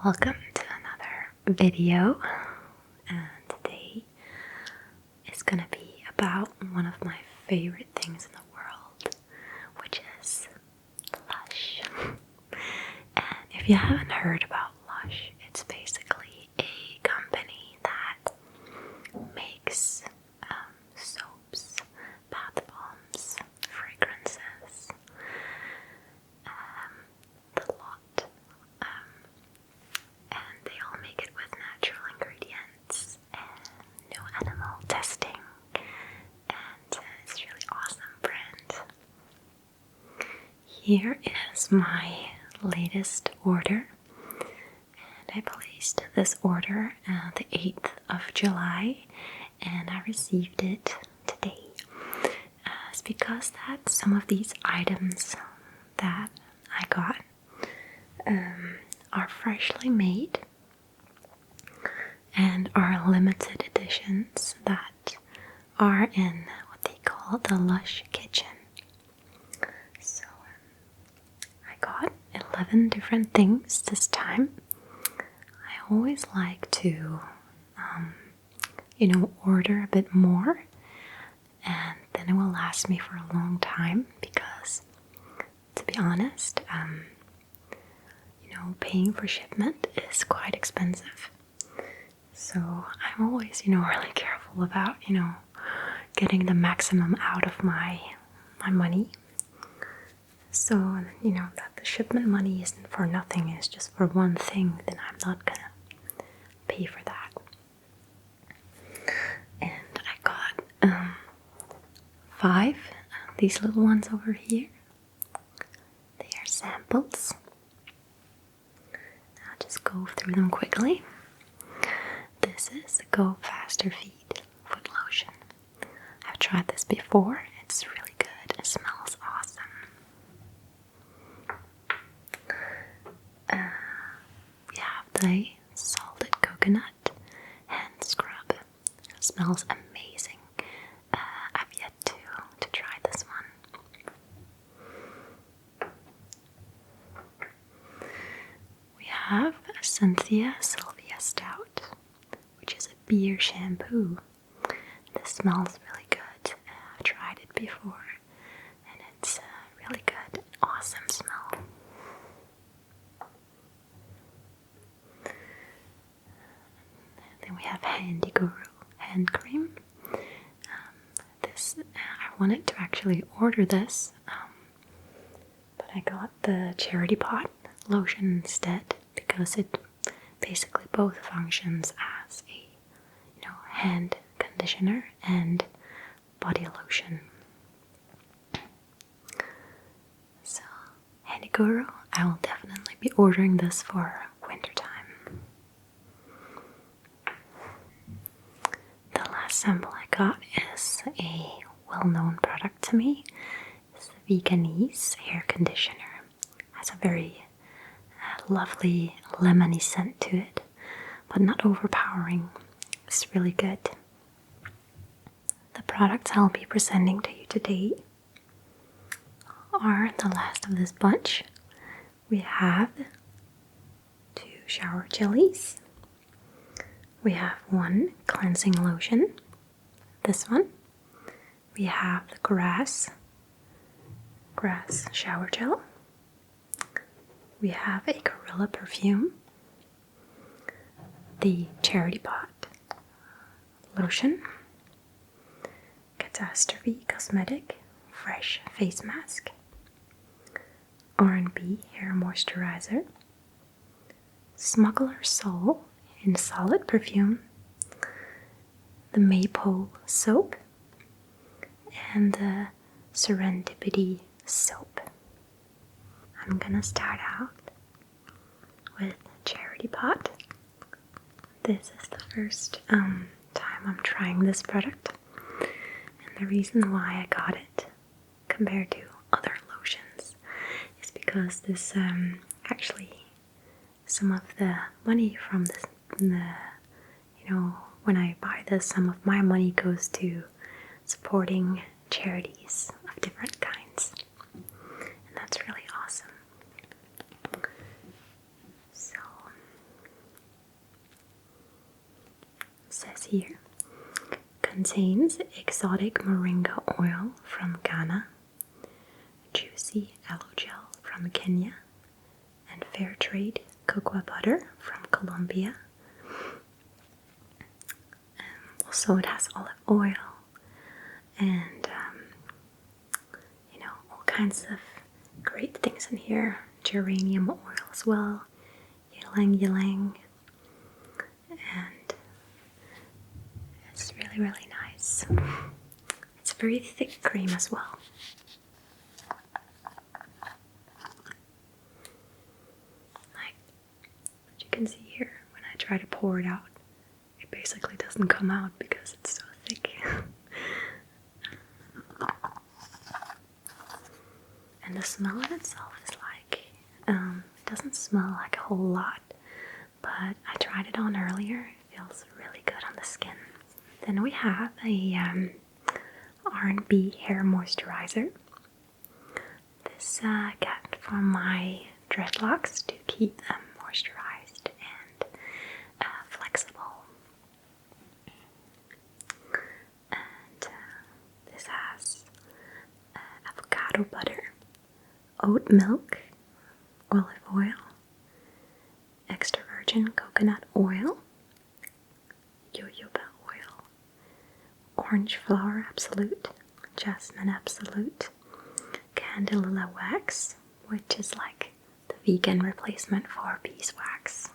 Welcome to another video, and today is gonna be about one of my favorite things in the world, which is Lush. And if you haven't heard about Lush, it's basically a company that makes soaps, bath bombs, fragrances, the lot. And they all make it with natural ingredients and no animal testing, and it's really awesome brand. Here is my latest order, and I placed this order the 8th of July, and I received it today. It's because that some of these items that I got are freshly made and are limited editions that are in what they call the Lush kitchen. So I got 11 different things this time. I always like to order a bit more, and then it will last me for a long time because, to be honest, paying for shipment is quite expensive. So I'm always, really careful about, getting the maximum out of my money. So, that the shipment money isn't for nothing, it's just for one thing, then I'm not gonna pay for that. And I got 5 of these little ones over here. They are samples. I'll just go through them quickly. This is the Go Faster Feet foot lotion. I've tried this before. It's really good. It smells awesome. We have the salted coconut hand scrub. It smells amazing. I've yet to try this one. We have a Cynthia Sylvia Stout, which is a beer shampoo. This smells really good. I've tried it before, and it's really good. Awesome smell. Then we have Handy Guru hand cream. I wanted to actually order this, but I got the Charity Pot lotion instead because it basically both functions as a hand conditioner and body lotion. So, Handy Guru, I will definitely be ordering this for winter time. The last sample I got is a well-known product to me. It's the Veganese hair conditioner. It has a very lovely lemony scent to it, but not overpowering. It's really good. The products I'll be presenting to you today are the last of this bunch. We have 2 shower jellies. We have 1 cleansing lotion. This one. We have the grass shower gel. We have a Gorilla perfume. The Charity Pot lotion, Catastrophe Cosmetic Fresh Face Mask, R&B Hair Moisturizer, Smuggler Soul in Solid Perfume, the Maypole Soap, and the Serendipity Soap. I'm gonna start out with Charity Pot. This is the first time I'm trying this product, and the reason why I got it compared to other lotions is because this actually some of the money from this, when I buy this, some of my money goes to supporting charities of different kinds, and that's really awesome. So see here, contains exotic moringa oil from Ghana, juicy aloe gel from Kenya, and fair trade cocoa butter from Colombia. Also, it has olive oil and, all kinds of great things in here. Geranium oil as well, ylang, and it's really, really nice. It's a very thick cream as well. Like you can see here, when I try to pour it out, it basically doesn't come out because it's so thick. And the smell in itself is like, it doesn't smell like a whole lot, but I tried it on earlier. It feels really good on the skin. Then we have a R&B hair moisturizer. This I got for my dreadlocks to keep them moisturized and flexible. And this has avocado butter, oat milk, olive oil, extra virgin coconut oil, jojoba oil, orange flower absolute, jasmine absolute, candelilla wax, which is like the vegan replacement for beeswax.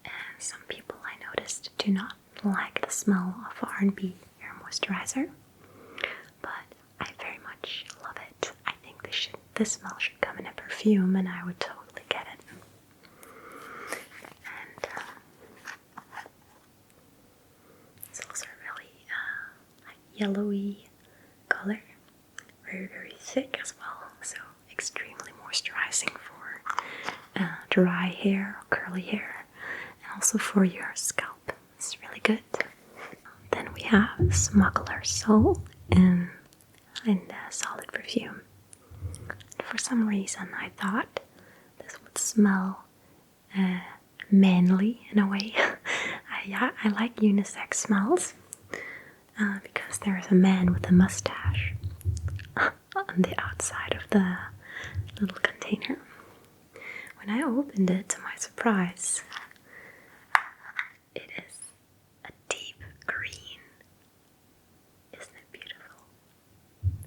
And some people I noticed do not like the smell of R&B hair moisturizer, but I very much love it. I think this smell should come in a perfume, and I would totally get it. And it's also really yellowy color, very, very thick as well, so extremely moisturizing for dry hair or curly hair, and also for your scalp. It's really good. Then we have Smuggler Soul in solid perfume. For some reason I thought this would smell manly in a way. I like unisex smells because there is a man with a mustache on the outside of the little container. When I opened it, to my surprise, it is a deep green. Isn't it beautiful?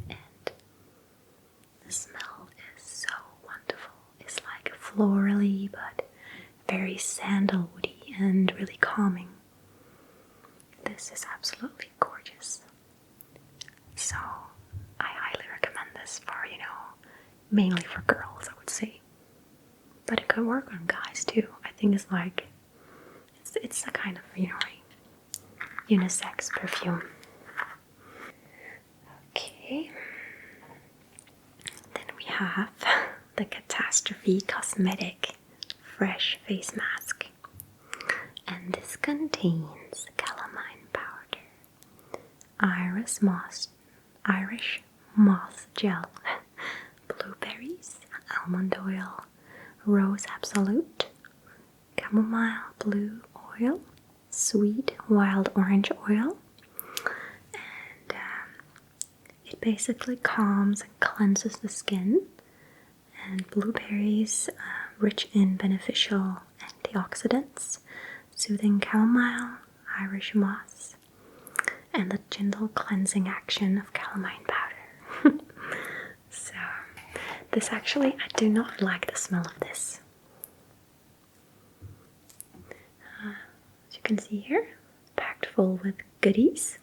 And the smell is so wonderful. It's like florally, but very sandalwoody and really calming. This is absolutely gorgeous. So I highly recommend this for, mainly for girls, I would say. But it could work on guys too. I think it's like, it's a kind of, unisex perfume. Okay. Then we have the Catastrophe Cosmetic Fresh Face Mask. And this contains calamine powder, Irish moss gel, blueberries, almond oil, rose absolute, chamomile blue oil, sweet wild orange oil, and it basically calms and cleanses the skin. And blueberries, rich in beneficial antioxidants, soothing chamomile, Irish moss, and the gentle cleansing action of calamine powder. So, this actually, I do not like the smell of this. As you can see here, packed full with goodies.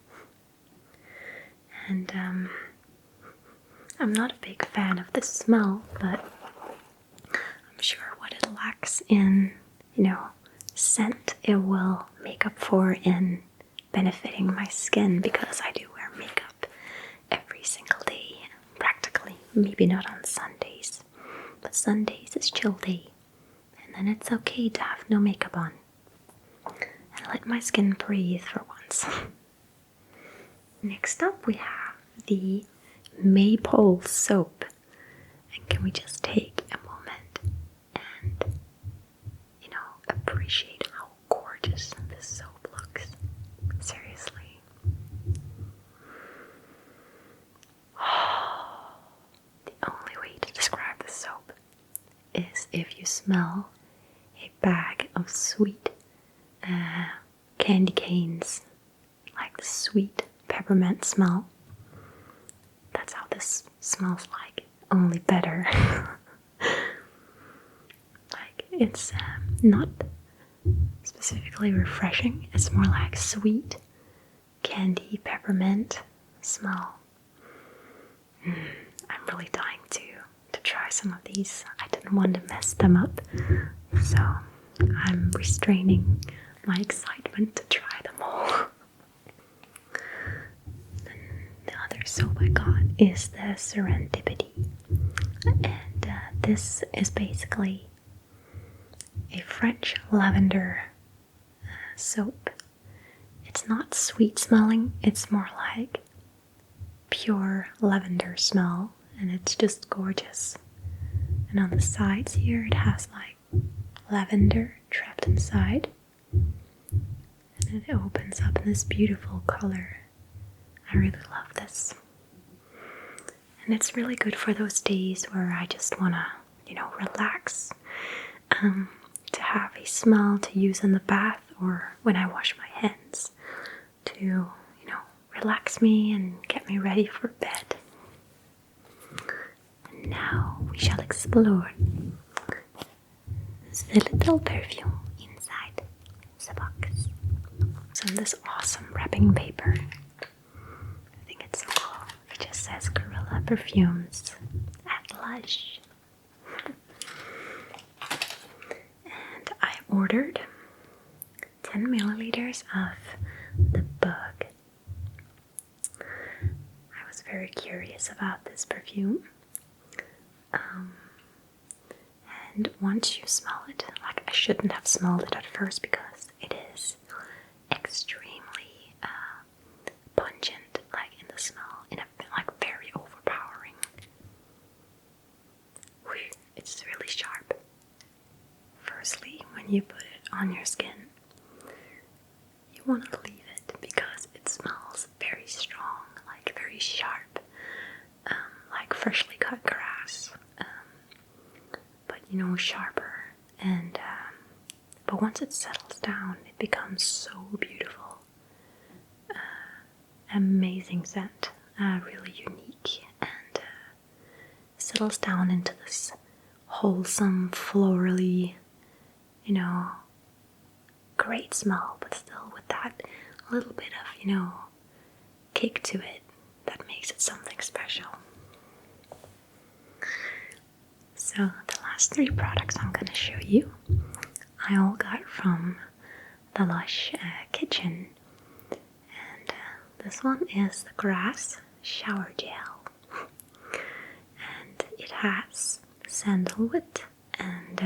And I'm not a big fan of this smell, but I'm sure what it lacks in, scent, it will make up for in benefiting my skin, because I do wear makeup every single day, practically. Maybe not on Sundays, but Sundays is chill day, and then it's okay to have no makeup on and let my skin breathe for once. Next up we have the Maypole soap, and can we just take a moment and appreciate how gorgeous this soap looks. smell a bag of sweet candy canes, like the sweet peppermint smell. That's how this smells like, only better. Like, it's not specifically refreshing, it's more like sweet candy peppermint smell. I'm really dying to try some of these. I didn't want to mess them up, so I'm restraining my excitement to try them all. Then the other soap I got is the Serendipity, and this is basically a French lavender soap. It's not sweet smelling, it's more like pure lavender smell, and it's just gorgeous. And on the sides here it has like lavender trapped inside, and it opens up in this beautiful color. I really love this, and it's really good for those days where I just wanna, relax, to have a smell to use in the bath or when I wash my hands to, relax me and get me ready for bed. And now we shall explore the little perfume inside the box. So this awesome wrapping paper. I think it's so cool. It just says Gorilla Perfumes at Lush. And I ordered 10 milliliters of the Bug. I was very curious about this perfume. And once you smell it, like, I shouldn't have smelled it at first because it is extremely pungent, like in the smell, in a like very overpowering. It's really sharp. Firstly, when you put it on your skin, you want to leave it because it smells very strong, like very sharp, like freshly cut grass. But sharper, and but once it settles down, it becomes so beautiful. Amazing scent, really unique, and settles down into this wholesome, florally, great smell, but still with that little bit of, kick to it that makes it something special. So the last 3 products I'm going to show you, I all got from the Lush kitchen. And this one is the Grass Shower Gel. And it has sandalwood, and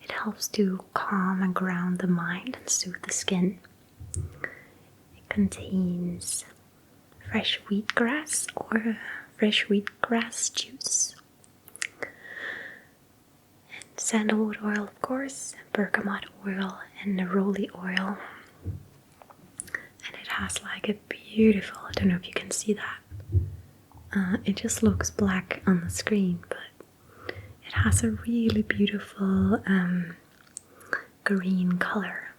it helps to calm and ground the mind and soothe the skin. It contains fresh wheatgrass or fresh wheatgrass juice, sandalwood oil, of course, bergamot oil, and neroli oil. And it has like a beautiful, I don't know if you can see that. It just looks black on the screen, but it has a really beautiful green color.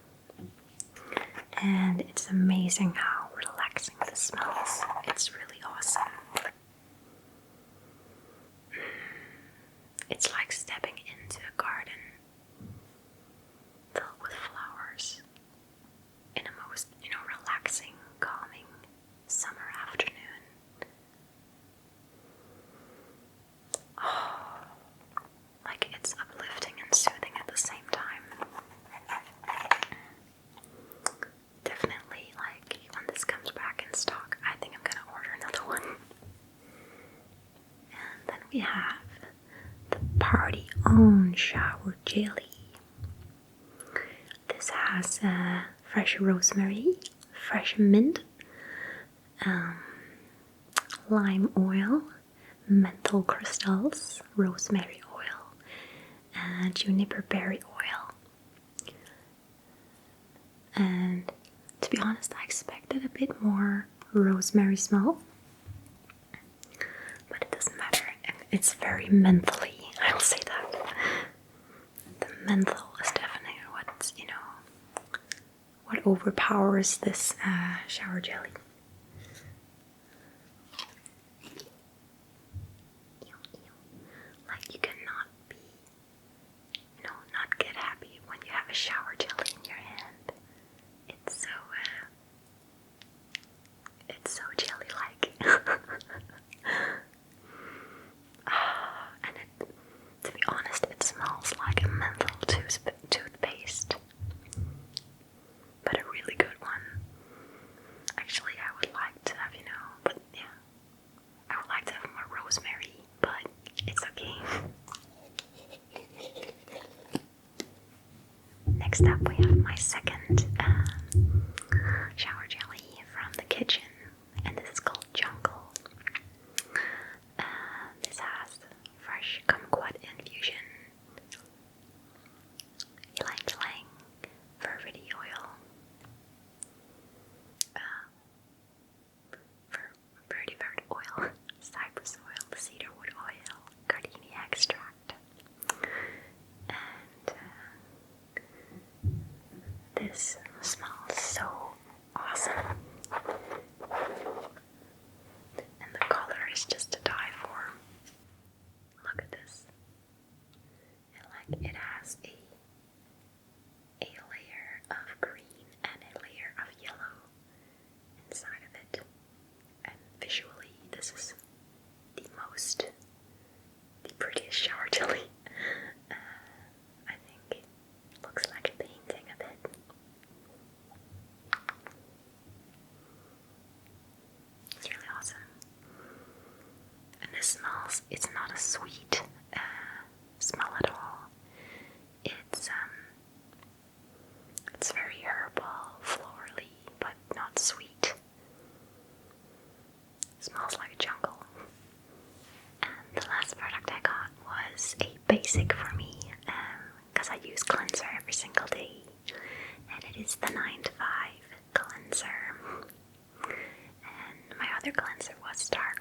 And it's amazing how relaxing this smells. It's really awesome. It's like stepping into a garden filled with flowers in a most, relaxing, calming summer afternoon. Oh, like it's uplifting and soothing at the same time. Definitely, like, when this comes back in stock, I think I'm gonna order another one. And then we have Party On Shower Jelly. This has fresh rosemary, fresh mint, lime oil, menthol crystals, rosemary oil, and juniper berry oil. And to be honest, I expected a bit more rosemary smell, but it doesn't matter. It's very mentally, I'll say that. menthol is definitely what's, what overpowers this shower jelly. Like, you cannot be, not get happy when you have a shower jelly in your hand. It's so jelly-like. And to be honest, it smells like a menthol toothpaste. But a really good one. Actually, I would like to have, but yeah. I would like to have more rosemary, but it's okay. Next up, we have my second shower jelly from the kitchen, and this is called Jungle. This has fresh kumquat infusion, ylang-ylang, furvity oil, vetiver oil, cypress oil, cedarwood oil, gardenia extract, and this smells so awesome. And the color is just to die for. Look at this. It has a layer of green and a layer of yellow inside of it. And visually, this is the prettiest shower jelly. I think it looks like a painting a bit. It's really awesome. And this smells, it's not a sweet smell at all. It's very herbal, florally, but not sweet. It smells like a jungle. And the last product I got was a basic for me, because I use cleanser every single day. And it is the 9 to 5 cleanser. And my other cleanser was Dark